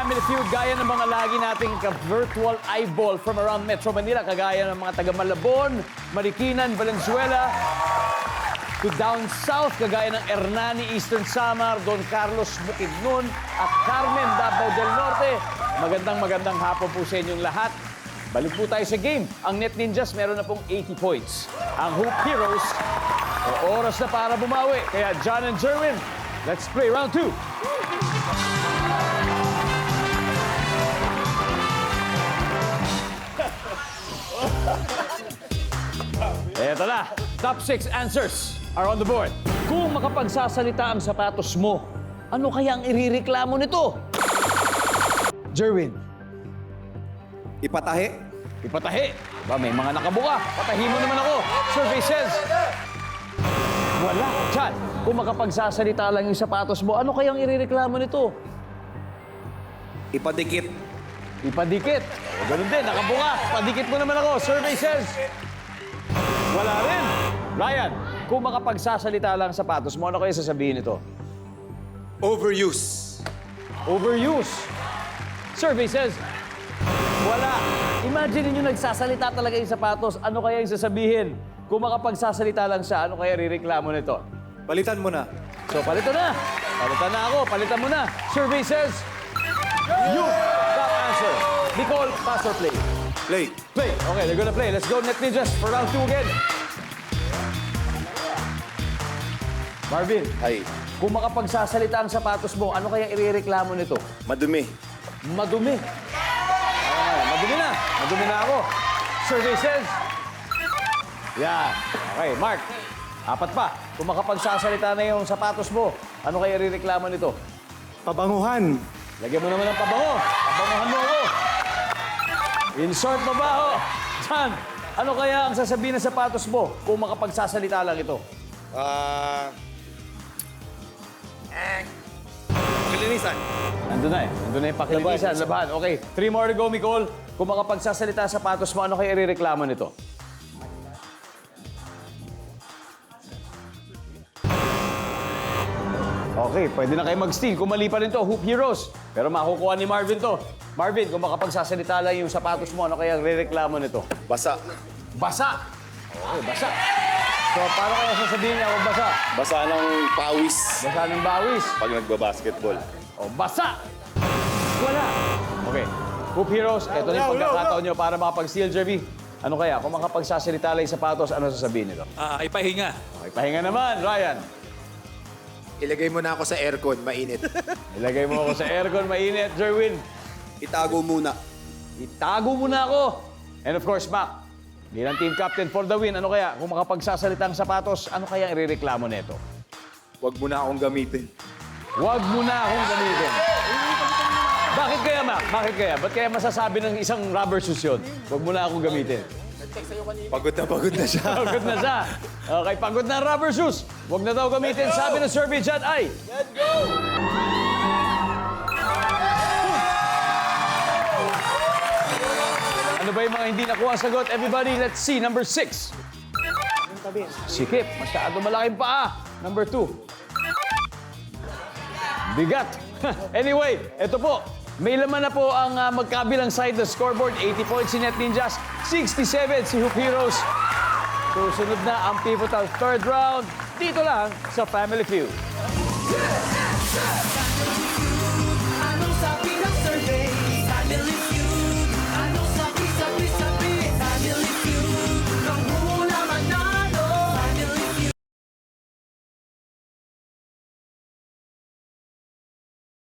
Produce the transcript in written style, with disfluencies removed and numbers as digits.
Family Feud, gaya ng mga lagi nating virtual eyeball from around Metro Manila, kagaya ng mga taga Malabon, Marikina, Valenzuela, to down south, kagaya ng Hernani, Eastern Samar, Don Carlos, Bukidnon, at Carmen, Davao del Norte. Magandang hapon po sa inyong lahat. Balik po tayo sa game. Ang Net Ninjas meron na pong 80 points. Ang Hoop Heroes, oras na para bumawi. Kaya John and Jerwin, let's play round 2. Eto na, top 6 answers are on the board. Kung makapagsasalita ang sapatos mo, ano kaya ang irereklamo nito? Jerwin. Ipatahi. Ipatahi. Ba, may mga nakabuka. Patahi mo naman ako. Survey says. Wala. Chan, kung makapagsasalita lang yung sapatos mo, ano kaya ang irereklamo nito? Ipadikit. Ipadikit. O, ganun din, nakabuka. Padikit mo naman ako. Survey says. Wala rin. Ryan, kung makapagsasalita lang ang sapatos mo, ano kaya sasabihin nito? Overuse. Overuse. Survey says, wala. Imagine niyo nagsasalita talaga yung sapatos, ano kaya yung sasabihin? Kung makapagsasalita lang siya, ano kaya rireklamo nito? Palitan mo na. So, palitan na. Palitan na ako. Palitan mo na. Survey says, you. Top answer. Nicole, pass or play? Play. Play. Okay, they're gonna play. Let's go, Net Ninjas, for round 2 again. Marvin, Ay. kung makapagsasalita ang sapatos mo, ano kaya irereklamo nito? Madumi. Madumi. Madumi na. Madumi na ako. Survey says. Yan. Okay, Mark. Apat pa. Kung makapagsasalita na yung sapatos mo, ano kaya irereklamo nito? Pabanguhan. Lagyan mo naman ng pabango. Pabanguhan mo ako. In short, mabaho. John, ano kaya ang sasabihin ng sapatos mo kung makapagsasalita lang ito? Kalinisan. Nandun na eh. Nandun na yung pakilinisan, labahan. Okay, 3 more to go, Nicole. Kung makapagsasalita sa sapatos mo, ano kaya irereklamo nito? Okay, pwede na kayo mag-steal. Kung mali pa rin to, Hoop Heroes. Pero makukuha ni Marvin to. Marvin, kung makapagsasalita lang yung sapatos mo, ano kaya irereklamo nito? Basa. Basa. Okay, basa. So, paano kaya sasabihin niya kung basa? Basa ng pawis. Basa ng bawis. Pag nagbabasketball. O, basa! Wala. Okay. Hoop Heroes, ito na yung pagkakataon nyo para makapag-steal, Jervy. Ano kaya? Kung makapagsasalita lang yung sapatos, ano sasabihin nito? Ipahinga. Okay, pahinga naman, Ryan. Ilagay mo na ako sa aircon, mainit. Ilagay mo ako sa aircon, mainit, Jerwin. Itago muna. Itago mo na ako. And of course, Mac, bilang team captain for the win, ano kaya? Kung makapagsasalita ang sapatos, ano kaya irereklamo nito? Huwag mo na akong gamitin. Huwag mo na akong gamitin. Bakit kaya, Mac? Bakit kaya? Ba't kaya masasabi ng isang rubber shoes yun? Huwag mo na akong gamitin. Pagod na siya. Pagod na siya. Okay, pagod na ang rubber shoes. Huwag na daw gamitin. Sabi ng survey dyan ay... Let's go! Ano ba yung mga hindi nakuha ang sagot? Everybody, let's see. Number 6. Sikip. Masyado malaking paa. Number 2. Bigat. Anyway, eto po. May laman na po ang magkabilang side ng scoreboard. 80 points si Net Ninjas, 67 si Hoop Heroes. Susunod na ang pivotal third round dito lang sa Family Feud.